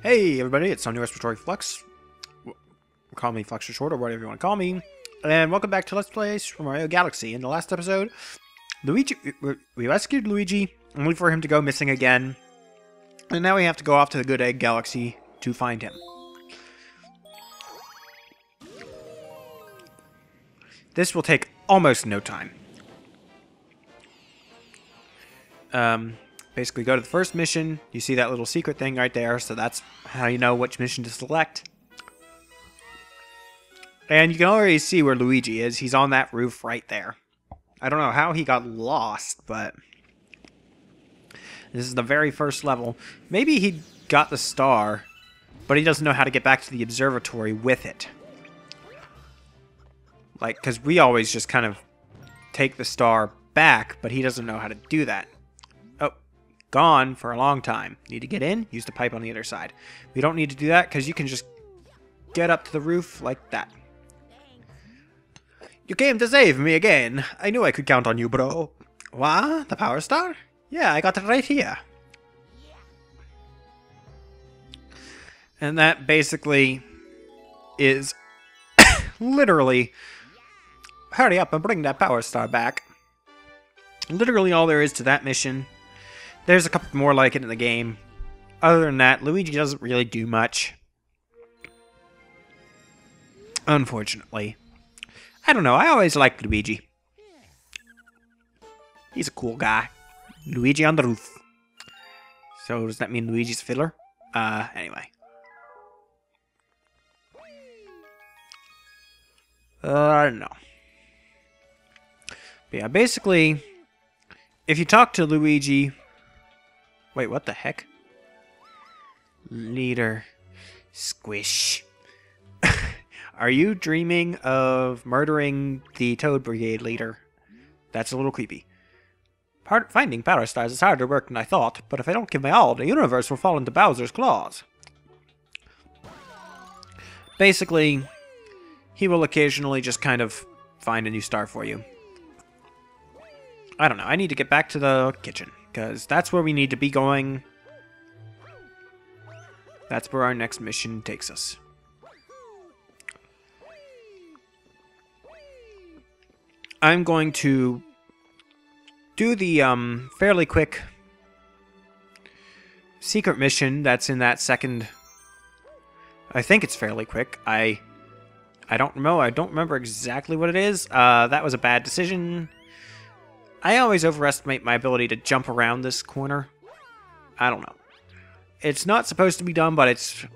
Hey everybody, it's New Respiratory Flux. Call me Flux for short, or whatever you want to call me. And welcome back to Let's Play Super Mario Galaxy. In the last episode, we rescued Luigi, only for him to go missing again. And now we have to go off to the Good Egg Galaxy to find him. This will take almost no time. Basically go to the first mission. You see that little secret thing right there, so that's how you know which mission to select. And you can already see where Luigi is. He's on that roof right there. I don't know how he got lost, but this is the very first level. Maybe he got the star, but he doesn't know how to get back to the observatory with it. Like, because we always just kind of take the star back, but he doesn't know how to do that. Oh, gone for a long time. Need to get in? Use the pipe on the other side. We don't need to do that, because you can just get up to the roof like that. You came to save me again. I knew I could count on you, bro. What? The power star? Yeah, I got it right here. And that basically is literally... Hurry up and bring that power star back. Literally all there is to that mission. There's a couple more like it in the game. Other than that, Luigi doesn't really do much. Unfortunately. I don't know, I always liked Luigi. He's a cool guy. Luigi on the roof. So does that mean Luigi's a fiddler? Anyway. I don't know. But yeah, basically, if you talk to Luigi... Wait, what the heck? Leader. Squish. Are you dreaming of murdering the Toad Brigade leader? That's a little creepy. Finding power stars is harder work than I thought, but if I don't give my all, the universe will fall into Bowser's claws. Basically, he will occasionally just kind of find a new star for you. I don't know, I need to get back to the kitchen, because that's where we need to be going. That's where our next mission takes us. I'm going to do the fairly quick secret mission that's in that second... I think it's fairly quick. I don't know. I don't remember exactly what it is. That was a bad decision. I always overestimate my ability to jump around this corner. I don't know. It's not supposed to be done, but it's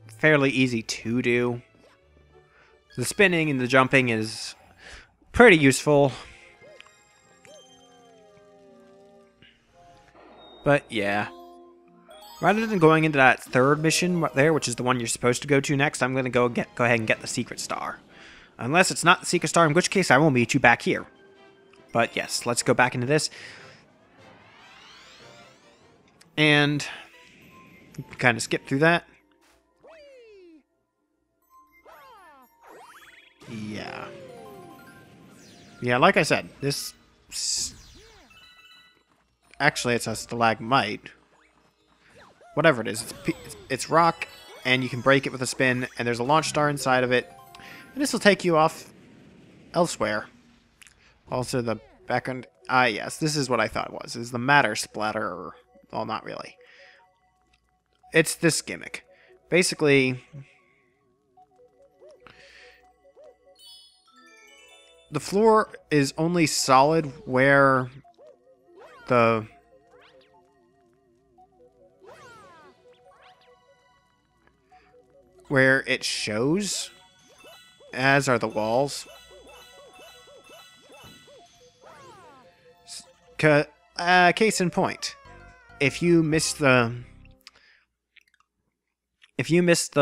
fairly easy to do. The spinning and the jumping is pretty useful. But yeah. Rather than going into that third mission there, which is the one you're supposed to go to next, I'm going to go ahead and get the secret star. Unless it's not the secret star, in which case I will meet you back here. But yes, let's go back into this. And kind of skip through that. Yeah. Yeah, like I said, this... Actually, it's a stalagmite. Whatever it is, it's rock, and you can break it with a spin, and there's a launch star inside of it. And this will take you off elsewhere. Also, the background... Ah, yes, this is what I thought it was. Is the matter splatter. Well, not really. It's this gimmick. Basically... The floor is only solid where it shows, as are the walls. Case in point, if you miss the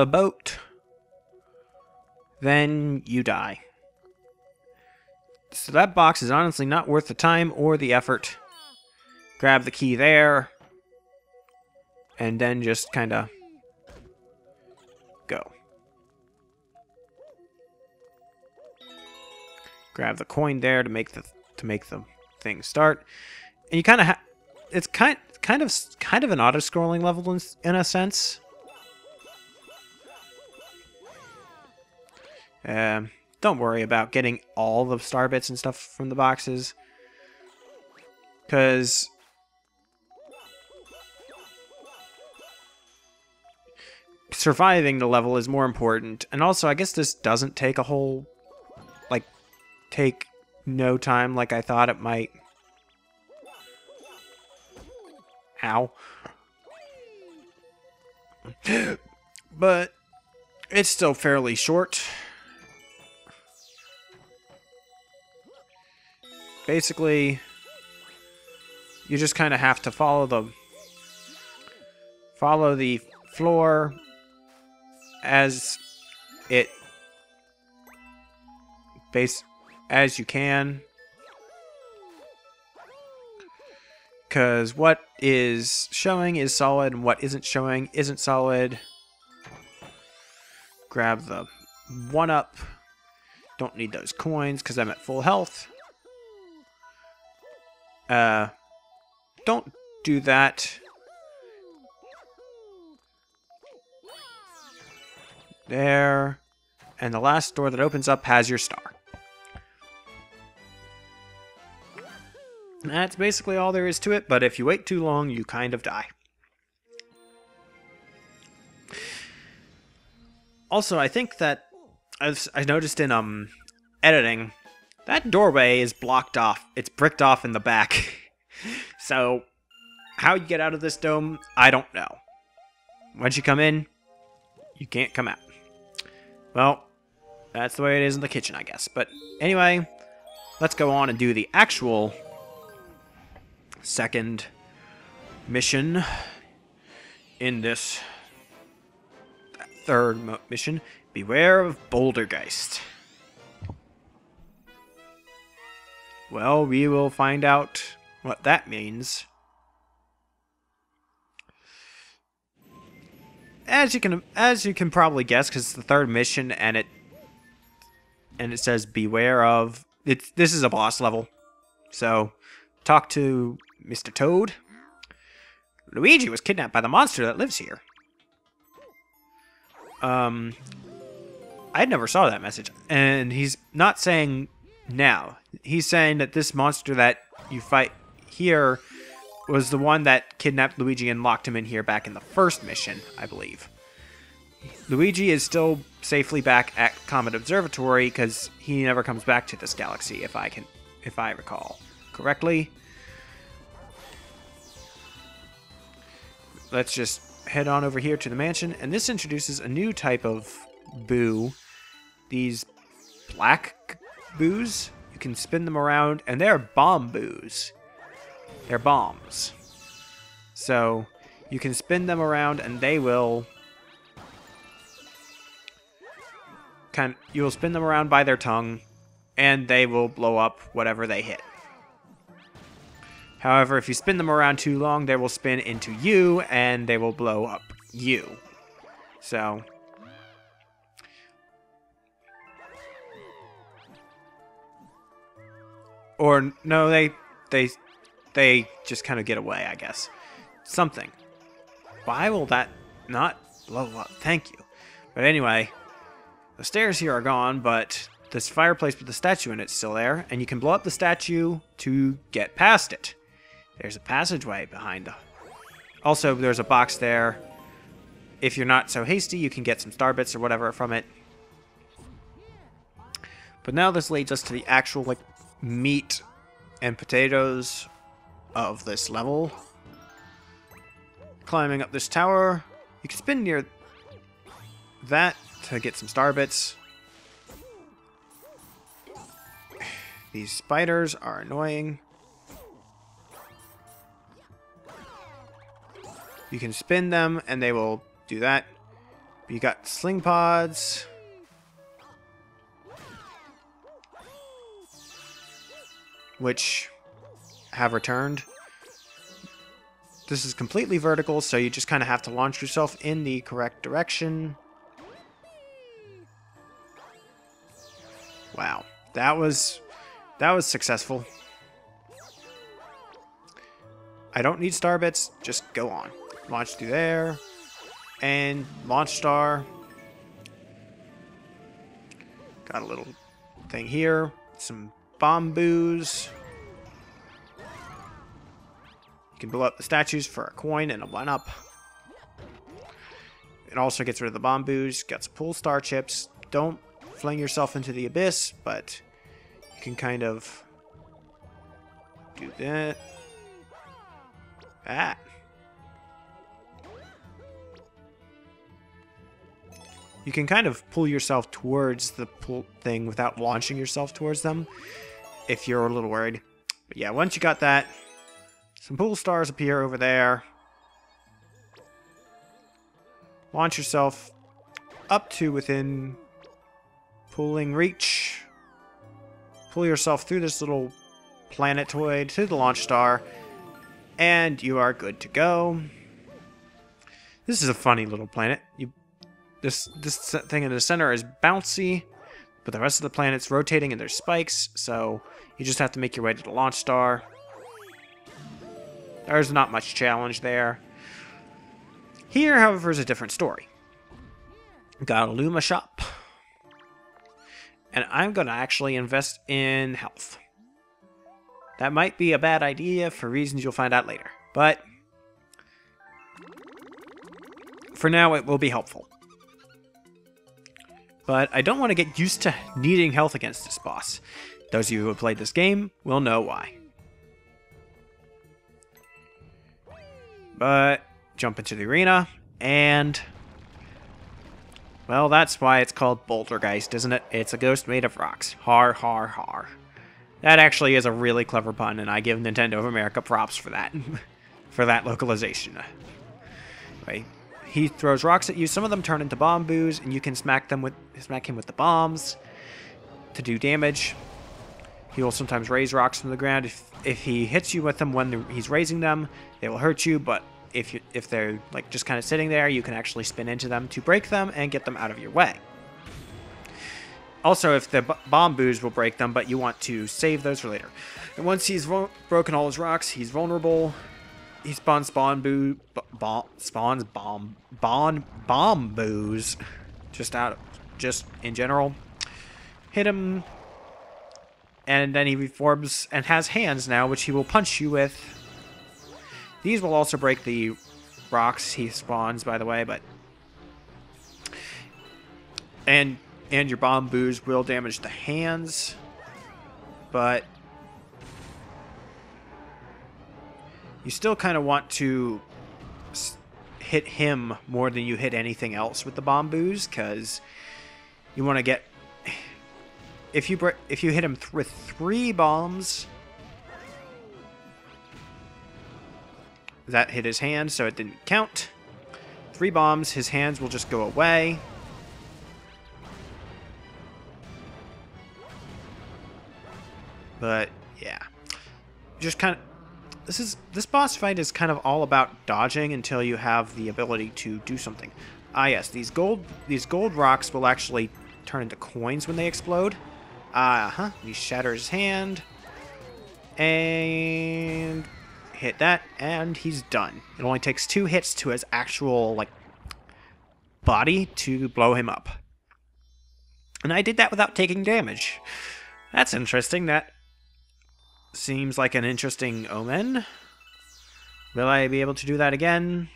boat, then you die. So that box is honestly not worth the time or the effort. Grab the key there, and then just kind of go. Grab the coin there to make the thing start, and you kind of it's kind of an auto-scrolling level in a sense. Don't worry about getting all the star bits and stuff from the boxes, because surviving the level is more important. And also, I guess this doesn't take a whole, like, take no time like I thought it might. Ow. But it's still fairly short. Basically, you just kind of have to follow the floor as you can, because what is showing is solid and what isn't showing isn't solid. Grab the 1-up. Don't need those coins because I'm at full health. Don't do that. There. And the last door that opens up has your star. That's basically all there is to it, but if you wait too long, you kind of die. Also, I think that I noticed in editing, that doorway is blocked off. It's bricked off in the back. So, how you get out of this dome, I don't know. Once you come in, you can't come out. Well, that's the way it is in the kitchen, I guess. But anyway, let's go on and do the actual second mission in this third mission. Beware of Bouldergeist. Well, we will find out what that means. As you can probably guess, because it's the third mission and it says beware of. This is a boss level, so talk to Mr. Toad. Luigi was kidnapped by the monster that lives here. I never saw that message, and he's not saying now. He's saying that this monster that you fight here was the one that kidnapped Luigi and locked him in here back in the first mission, I believe. Luigi is still safely back at Comet Observatory because he never comes back to this galaxy, if I recall correctly. Let's just head on over here to the mansion, and this introduces a new type of boo. These black boos. You can spin them around, and they're bomb boos. They're bombs. So you can spin them around, and they will you'll spin them around by their tongue, and they will blow up whatever they hit. However, if you spin them around too long, they will spin into you, and they will blow up you. So or no, they just kind of get away, I guess. Something. Why will that not blow up? Thank you. But anyway, the stairs here are gone, but this fireplace with the statue in it's still there, and you can blow up the statue to get past it. There's a passageway behind. Also, there's a box there. If you're not so hasty, you can get some star bits or whatever from it. But now this leads us to the actual, meat and potatoes of this level. Climbing up this tower. You can spin near that to get some star bits. These spiders are annoying. You can spin them and they will do that. You got sling pods. Which have returned. This is completely vertical, so you just kind of have to launch yourself in the correct direction. Wow, that was successful. I don't need star bits, just go on. Launch through there, and launch star. Got a little thing here. Some bamboos. You can blow up the statues for a coin and a 1-up. It also gets rid of the bamboos. Got some pool star chips. Don't fling yourself into the abyss, but you can kind of do that. Ah. You can kind of pull yourself towards the pool thing without launching yourself towards them if you're a little worried. But yeah, once you got that, some pool stars appear over there. Launch yourself up to within pulling reach. Pull yourself through this little planetoid to the launch star, and you are good to go. This is a funny little planet. This thing in the center is bouncy, but the rest of the planet's rotating and there's spikes, so you just have to make your way to the launch star. There's not much challenge there. Here, however, is a different story. Got a Luma shop. And I'm going to actually invest in health. That might be a bad idea for reasons you'll find out later. But for now, it will be helpful. But I don't want to get used to needing health against this boss. Those of you who have played this game will know why. But jump into the arena, and well, that's why it's called Bouldergeist, isn't it? It's a ghost made of rocks. Har, har, har. That actually is a really clever pun, and I give Nintendo of America props for that. For that localization. Anyway, he throws rocks at you. Some of them turn into bamboos, and you can smack him with the bombs to do damage. He will sometimes raise rocks from the ground. If he hits you with them when he's raising them, they will hurt you, but if they're like just kind of sitting there, you can actually spin into them to break them and get them out of your way. Also, if the bamboos will break them, but you want to save those for later. And once he's broken all his rocks, he's vulnerable. He spawns bamboos just in general. Hit him, and then he reforms and has hands now, which he will punch you with. These will also break the rocks he spawns, by the way, but and your bamboos will damage the hands, but you still kind of want to hit him more than you hit anything else with the bamboos, because you want to get if you hit him with 3 bombs. That hit his hand, so it didn't count. 3 bombs, his hands will just go away. But yeah, just kind of this boss fight is kind of all about dodging until you have the ability to do something. Ah yes, these gold rocks will actually turn into coins when they explode. He shatters his hand and hit that, and he's done. It only takes 2 hits to his actual body to blow him up. And I did that without taking damage. That's interesting. That seems like an interesting omen. Will I be able to do that again?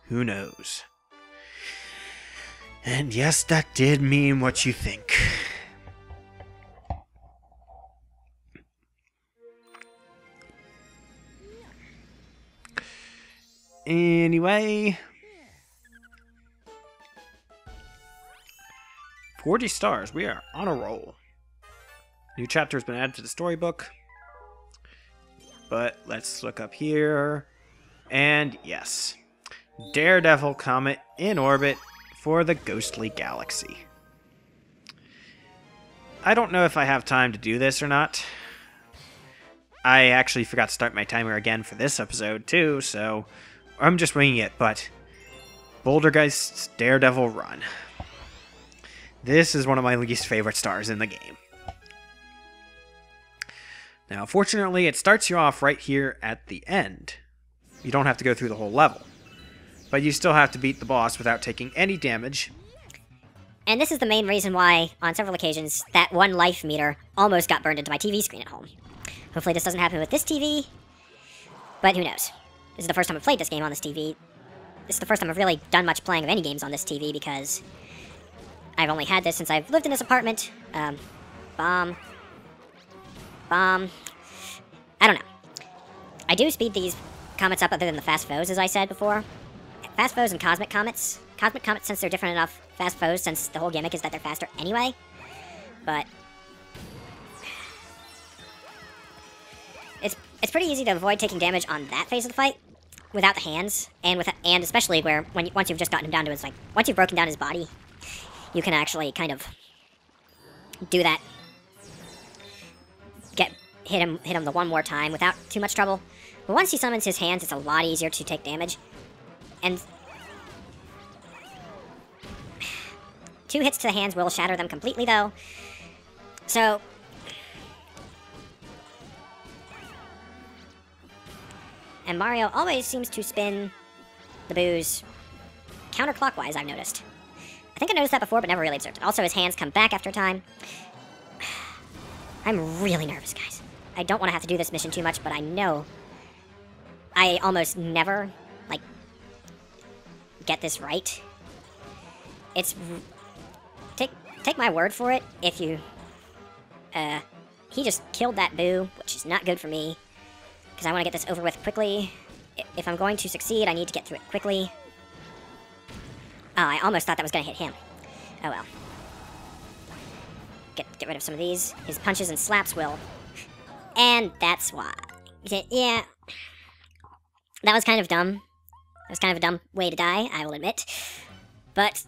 Who knows? And yes, that did mean what you think. Anyway, 40 stars. We are on a roll. New chapter has been added to the storybook. But let's look up here. And yes, Daredevil comet in orbit for the ghostly galaxy. I don't know if I have time to do this or not. I actually forgot to start my timer again for this episode too, so I'm just winging it, but Bouldergeist's Daredevil run. This is one of my least favorite stars in the game. Now, fortunately, it starts you off right here at the end. You don't have to go through the whole level. But you still have to beat the boss without taking any damage. And this is the main reason why, on several occasions, that one life meter almost got burned into my TV screen at home. Hopefully this doesn't happen with this TV, but who knows. This is the first time I've played this game on this TV. This is the first time I've really done much playing of any games on this TV, because I've only had this since I've lived in this apartment. Bomb. I don't know. I do speed these comets up other than the fast foes, as I said before. Fast foes and cosmic comets. Cosmic comets, since they're different enough, fast foes, since the whole gimmick is that they're faster anyway. But it's pretty easy to avoid taking damage on that phase of the fight without the hands, and especially where once you've just gotten him down to his, like, once you've broken down his body, you can actually kind of do that. Hit him the one more time without too much trouble. But once he summons his hands, it's a lot easier to take damage. And 2 hits to the hands will shatter them completely, though. So and Mario always seems to spin the boos counterclockwise, I've noticed. I think I noticed that before, but never really observed it. Also, his hands come back after a time. I'm really nervous, guys. I don't want to have to do this mission too much, but I know I almost never, like, get this right. It's... Take my word for it, if you... he just killed that boo, which is not good for me, because I want to get this over with quickly. If I'm going to succeed, I need to get through it quickly. Oh, I almost thought that was going to hit him. Oh well. Get rid of some of these. His punches and slaps will. And that's why. Yeah. That was kind of dumb. That was kind of a dumb way to die, I will admit. But...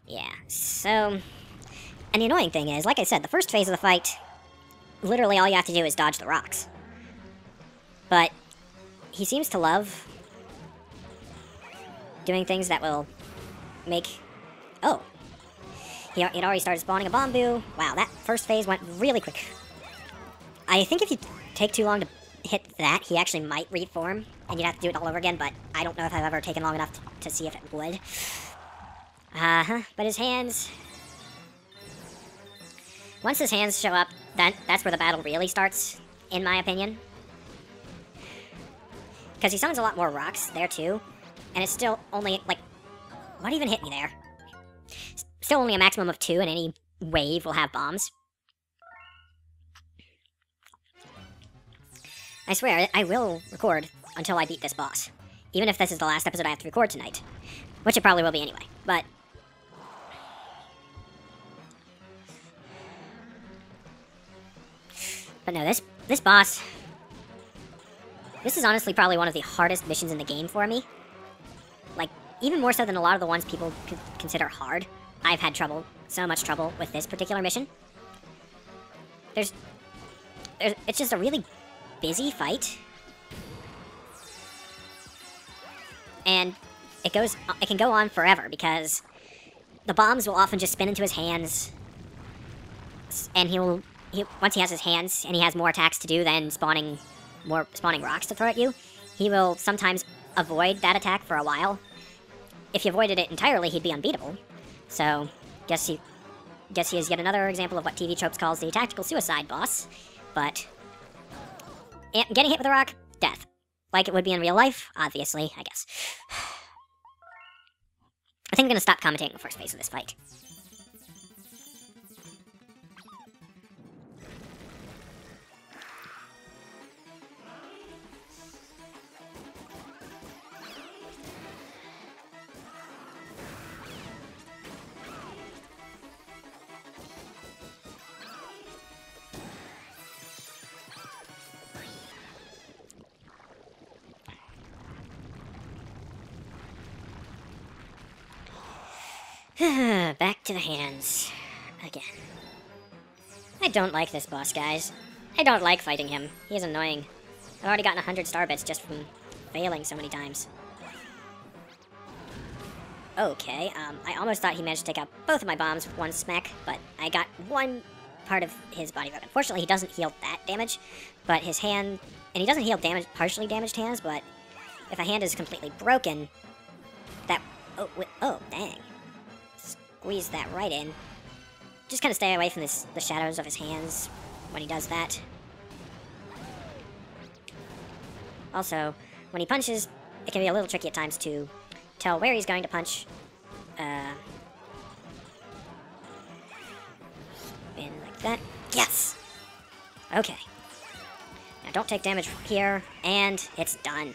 yeah, so... And the annoying thing is, like I said, the first phase of the fight, literally all you have to do is dodge the rocks. But he seems to love doing things that will make... Oh. He'd already started spawning a Bombu. Wow, that first phase went really quick. I think if you take too long to hit that, he actually might reform, and you'd have to do it all over again, but I don't know if I've ever taken long enough to see if it would. But his hands... Once his hands show up, that's where the battle really starts, in my opinion. Because he summons a lot more rocks there, too. And it's still only, like... What even hit me there? Still only a maximum of 2, and any wave will have bombs. I swear, I will record until I beat this boss. Even if this is the last episode I have to record tonight. Which it probably will be anyway, but... But no, this boss... This is honestly probably one of the hardest missions in the game for me. Like, even more so than a lot of the ones people consider hard. I've had so much trouble with this particular mission. It's just a really busy fight. And it can go on forever, because the bombs will often just spin into his hands. And once he has his hands, and he has more attacks to do than spawning rocks to throw at you, he will sometimes avoid that attack for a while. If he avoided it entirely, he'd be unbeatable. So, guess he is yet another example of what TV Tropes calls the tactical suicide boss. But getting hit with a rock, death. Like it would be in real life, obviously, I guess. I think I'm gonna stop commentating the first phase of this fight. Back to the hands. Again. I don't like this boss, guys. I don't like fighting him. He is annoying. I've already gotten 100 star bits just from failing so many times. Okay, I almost thought he managed to take out both of my bombs with one smack, but I got one part of his body broken. Unfortunately, he doesn't heal that damage, but his hand... And he doesn't heal partially damaged hands, but if a hand is completely broken, that... Oh, oh, dang. Squeeze that right in. Just kind of stay away from the shadows of his hands when he does that. Also, when he punches, it can be a little tricky at times to tell where he's going to punch. Spin like that. Yes! Okay. Now don't take damage here, and it's done.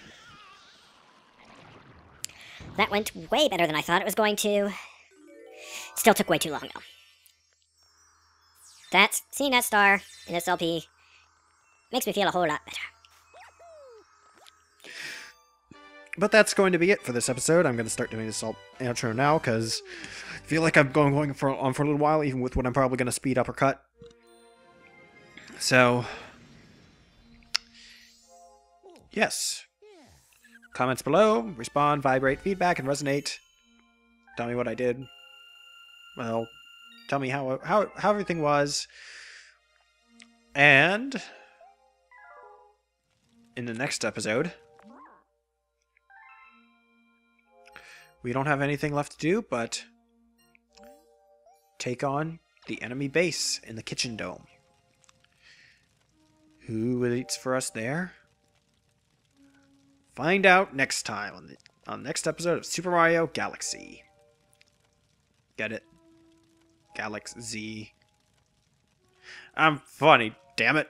That went way better than I thought it was going to. Still took way too long, though. Seeing that star in this LP makes me feel a whole lot better. But that's going to be it for this episode. I'm going to start doing this outro now, because I feel like I'm going on for a little while, even with what I'm probably going to speed up or cut. So, yes. Comments below, respond, vibrate, feedback, and resonate. Tell me what I did. Well, tell me how everything was. And in the next episode, we don't have anything left to do but take on the enemy base in the kitchen dome. Who waits for us there? Find out next time on the next episode of Super Mario Galaxy. Get it? Galaxy. I'm funny, damn it.